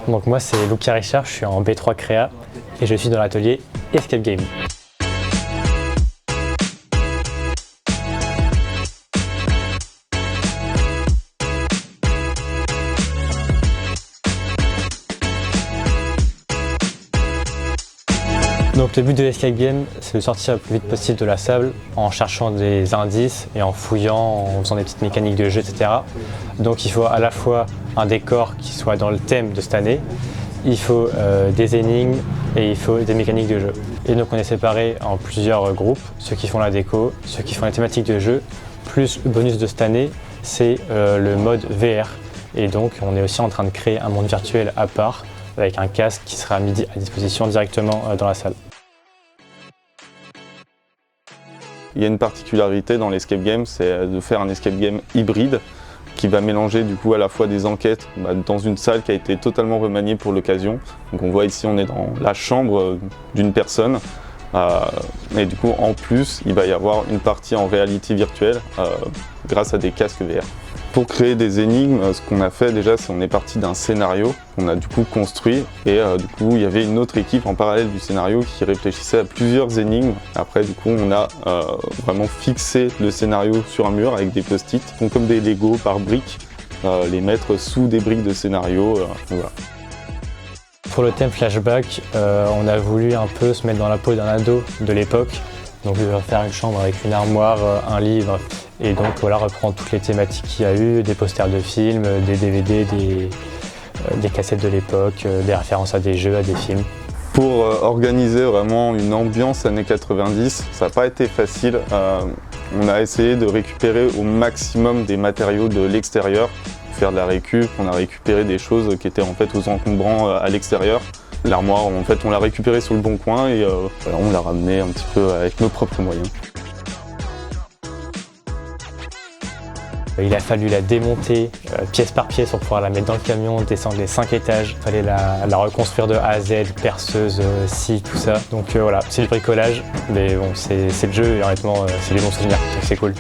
Donc moi c'est Lucas Richard, je suis en B3 Créa et je suis dans l'atelier Escape Game. Donc le but de l'Escape Game, c'est de sortir le plus vite possible de la salle en cherchant des indices et en fouillant, en faisant des petites mécaniques de jeu, etc. Donc il faut à la fois un décor qui soit dans le thème de cette année, il faut des énigmes et il faut des mécaniques de jeu. Et donc on est séparés en plusieurs groupes, ceux qui font la déco, ceux qui font les thématiques de jeu, plus le bonus de cette année, c'est le mode VR. Et donc on est aussi en train de créer un monde virtuel à part, avec un casque qui sera mis à disposition directement dans la salle. Il y a une particularité dans l'escape game, c'est de faire un escape game hybride qui va mélanger du coup à la fois des enquêtes dans une salle qui a été totalement remaniée pour l'occasion. Donc on voit ici on est dans la chambre d'une personne et du coup en plus il va y avoir une partie en réalité virtuelle grâce à des casques VR. Pour créer des énigmes, ce qu'on a fait déjà, c'est qu'on est parti d'un scénario qu'on a du coup construit et du coup il y avait une autre équipe en parallèle du scénario qui réfléchissait à plusieurs énigmes. Après du coup on a vraiment fixé le scénario sur un mur avec des post-it, comme des Lego par briques, les mettre sous des briques de scénario. Voilà. Pour le thème flashback, on a voulu un peu se mettre dans la peau d'un ado de l'époque. Donc faire une chambre avec une armoire, un livre et donc voilà, reprendre toutes les thématiques qu'il y a eu, des posters de films, des DVD, des cassettes de l'époque, des références à des jeux, à des films. Pour organiser vraiment une ambiance années 90, ça n'a pas été facile. On a essayé de récupérer au maximum des matériaux de l'extérieur, faire de la récup, on a récupéré des choses qui étaient en fait aux encombrants à l'extérieur. L'armoire, en fait, on l'a récupérée sur le bon coin et voilà, on l'a ramenée un petit peu avec nos propres moyens. Il a fallu la démonter pièce par pièce pour pouvoir la mettre dans le camion, descendre les 5 étages. Il fallait la reconstruire de A à Z, perceuse, scie, tout ça. Donc voilà, c'est du bricolage, mais bon, c'est le jeu et honnêtement, c'est des bons souvenirs, donc c'est cool.